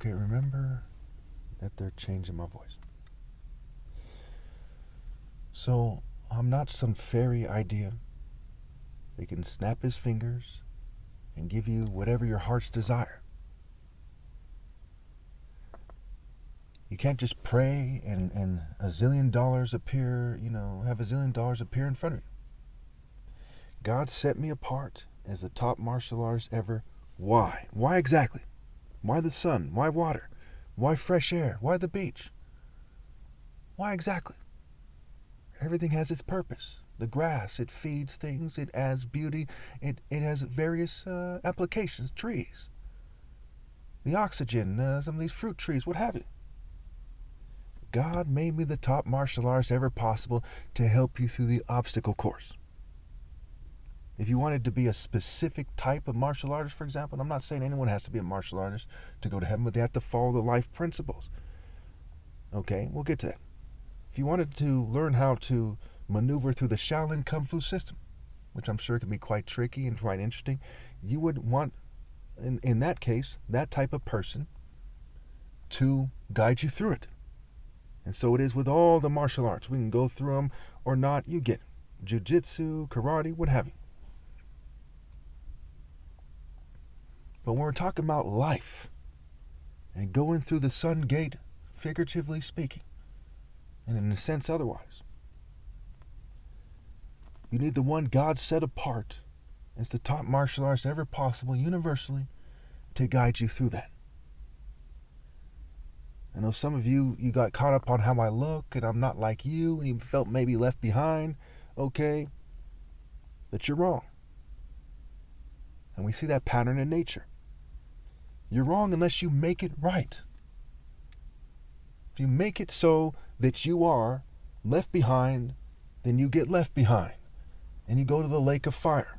Okay, remember that they're changing my voice. So, I'm not some fairy idea. They can snap his fingers and give you whatever your heart's desire. You can't just pray and a zillion dollars appear, have a zillion dollars appear in front of you. God set me apart as the top martial artist ever. Why? Why exactly? Why the sun? Why water? Why fresh air? Why the beach? Why exactly? Everything has its purpose. The grass, it feeds things, it adds beauty, it has various applications, trees. The oxygen, some of these fruit trees, what have you. God made me the top martial artist ever possible to help you through the obstacle course. If you wanted to be a specific type of martial artist, for example, and I'm not saying anyone has to be a martial artist to go to heaven, but they have to follow the life principles. Okay, we'll get to that. If you wanted to learn how to maneuver through the Shaolin Kung Fu system, which I'm sure can be quite tricky and quite interesting, you would want, in that case, that type of person to guide you through it. And so it is with all the martial arts. We can go through them or not. You get it. Jiu-jitsu, karate, what have you. But when we're talking about life and going through the sun gate, figuratively speaking, and in a sense otherwise, you need the one God set apart as the top martial artist ever possible, universally, to guide you through that. I know some of you got caught up on how I look and I'm not like you and you felt maybe left behind, okay? But you're wrong. And we see that pattern in nature. You're wrong unless you make it right. If you make it so that you are left behind, then you get left behind and you go to the lake of fire.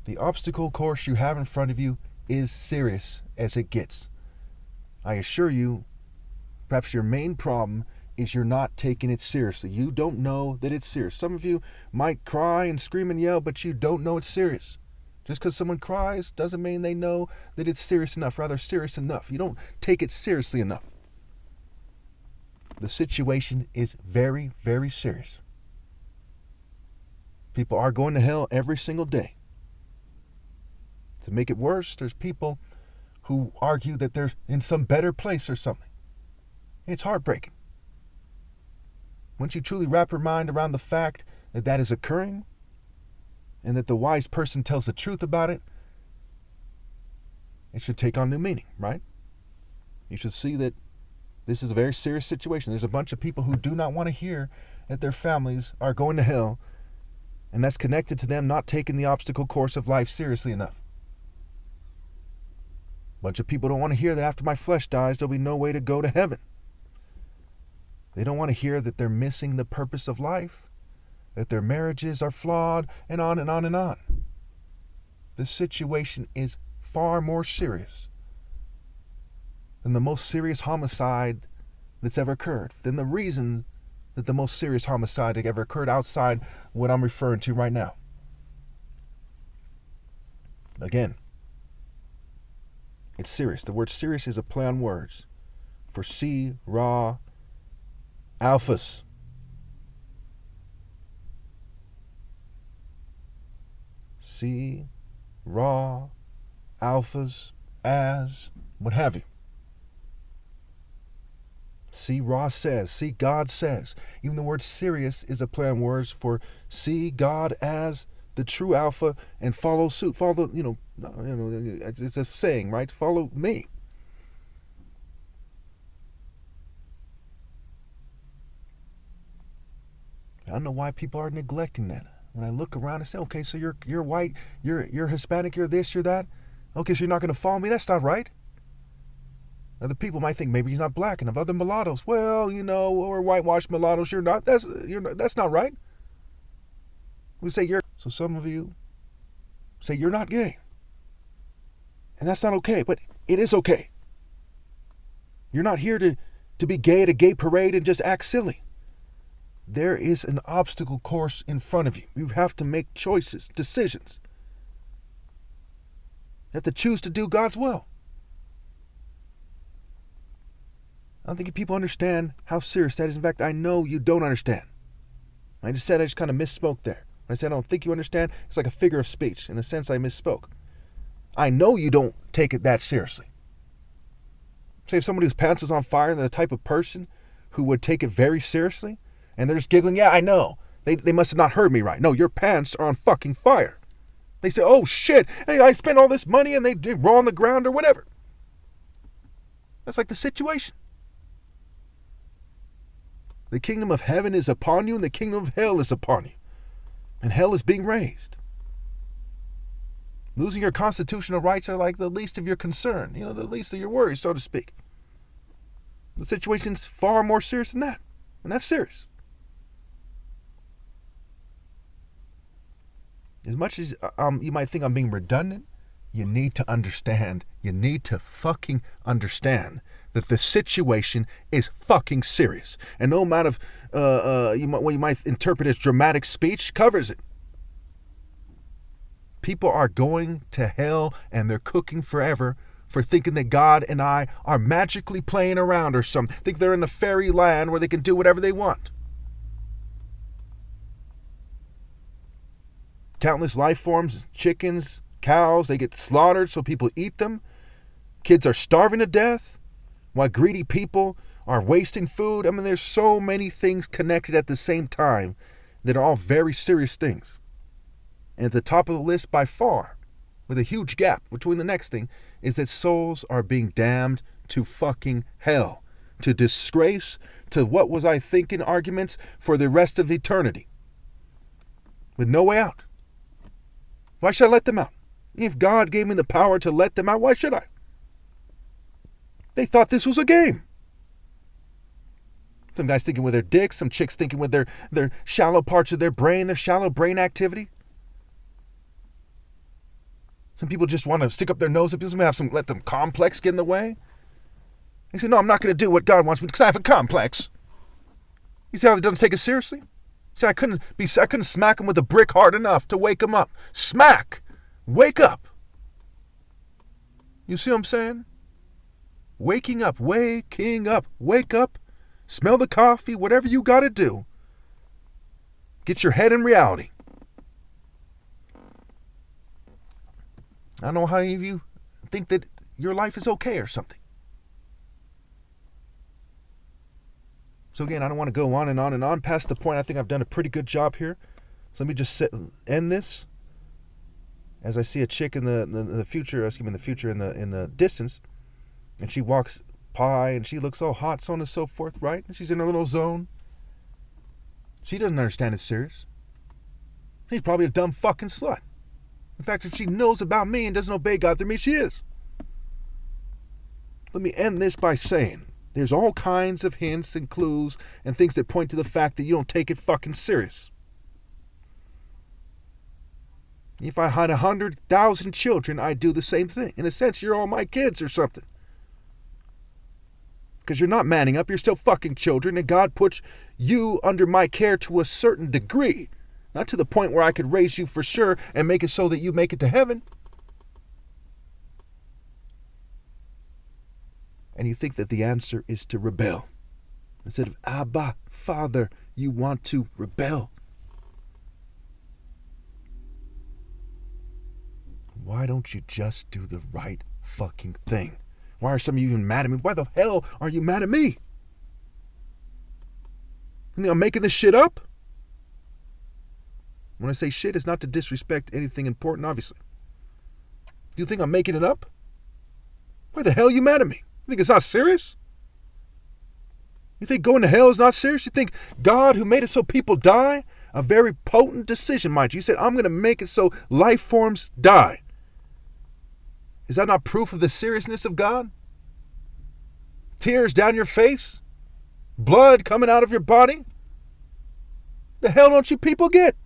The obstacle course you have in front of you is serious as it gets. I assure you, perhaps your main problem is you're not taking it seriously. You don't know that it's serious. Some of you might cry and scream and yell, but you don't know it's serious. Just because someone cries doesn't mean they know that it's serious enough, rather serious enough. You don't take it seriously enough. The situation is very, very serious. People are going to hell every single day. To make it worse, there's people who argue that they're in some better place or something. It's heartbreaking. Once you truly wrap your mind around the fact that that is occurring and that the wise person tells the truth about it, it should take on new meaning, right? You should see that this is a very serious situation. There's a bunch of people who do not want to hear that their families are going to hell, and that's connected to them not taking the obstacle course of life seriously enough. A bunch of people don't want to hear that after my flesh dies, there'll be no way to go to heaven. They don't want to hear that they're missing the purpose of life, that their marriages are flawed, and on and on and on. This situation is far more serious than the most serious homicide that's ever occurred, than the reason that the most serious homicide that ever occurred outside what I'm referring to right now. Again, it's serious. The word serious is a play on words for C, Ra, Alphas. C, Ra, Alphas, as, what have you. See, Ra says, see, God says. Even the word serious is a play on words for see God as the true alpha and follow suit. Follow, it's a saying, right? Follow me. I don't know why people are neglecting that. When I look around and say, okay, so you're white, you're Hispanic, you're this, you're that. Okay, so you're not going to follow me? That's not right. Other people might think maybe he's not black enough. Other mulattoes, well, we're whitewashed mulattoes. You're not. That's not right. We say you're. So some of you say you're not gay, and that's not okay. But it is okay. You're not here to be gay at a gay parade and just act silly. There is an obstacle course in front of you. You have to make choices, decisions. You have to choose to do God's will. I don't think people understand how serious that is. In fact, I know you don't understand. I just kind of misspoke there. When I said I don't think you understand, it's like a figure of speech. In a sense, I misspoke. I know you don't take it that seriously. Say if somebody whose pants was on fire, they're the type of person who would take it very seriously, and they're just giggling, yeah, I know. They must have not heard me right. No, your pants are on fucking fire. They say, oh shit, hey, I spent all this money and they roll on the ground or whatever. That's like the situation. The kingdom of heaven is upon you and the kingdom of hell is upon you. And hell is being raised. Losing your constitutional rights are like the least of your concern, the least of your worries, so to speak. The situation's far more serious than that. And that's serious. As much as you might think I'm being redundant, you need to understand. You need to fucking understand that the situation is fucking serious. And no amount of what you might interpret as dramatic speech covers it. People are going to hell and they're cooking forever for thinking that God and I are magically playing around or something. Think they're in a fairy land where they can do whatever they want. Countless life forms, chickens, cows, they get slaughtered so people eat them. Kids are starving to death while greedy people are wasting food. I mean, there's so many things connected at the same time that are all very serious things. And at the top of the list by far, with a huge gap between the next thing, is that souls are being damned to fucking hell, to disgrace, to what was I thinking arguments for the rest of eternity, with no way out. Why should I let them out? If God gave me the power to let them out, why should I? They thought this was a game. Some guys thinking with their dicks, some chicks thinking with their shallow parts of their brain, their shallow brain activity. Some people just want to stick up their nose. Some people let them complex get in the way. They say, no, I'm not going to do what God wants me to because I have a complex. You see how they don't take it seriously? See, I couldn't smack him with a brick hard enough to wake him up. Smack! Wake up! You see what I'm saying? Waking up, wake up. Smell the coffee, whatever you got to do. Get your head in reality. I don't know how any of you think that your life is okay or something. So again, I don't want to go on and on and on past the point. I think I've done a pretty good job here. So let me just end this. As I see a chick in the future, in the distance, and she walks by and she looks all hot, so on and so forth, right? And she's in her little zone. She doesn't understand it's serious. She's probably a dumb fucking slut. In fact, if she knows about me and doesn't obey God through me, she is. Let me end this by saying, there's all kinds of hints and clues and things that point to the fact that you don't take it fucking serious. If I had 100,000 children, I'd do the same thing. In a sense, you're all my kids or something. Because you're not manning up, you're still fucking children, and God puts you under my care to a certain degree. Not to the point where I could raise you for sure and make it so that you make it to heaven. And you think that the answer is to rebel. Instead of, Abba, Father, you want to rebel. Why don't you just do the right fucking thing? Why are some of you even mad at me? Why the hell are you mad at me? You think I'm making this shit up? When I say shit, it's not to disrespect anything important, obviously. Do you think I'm making it up? Why the hell are you mad at me? You think it's not serious? You think going to hell is not serious? You think God, who made it so people die, a very potent decision, mind you. You said, I'm going to make it so life forms die. Is that not proof of the seriousness of God? Tears down your face? Blood coming out of your body? The hell don't you people get?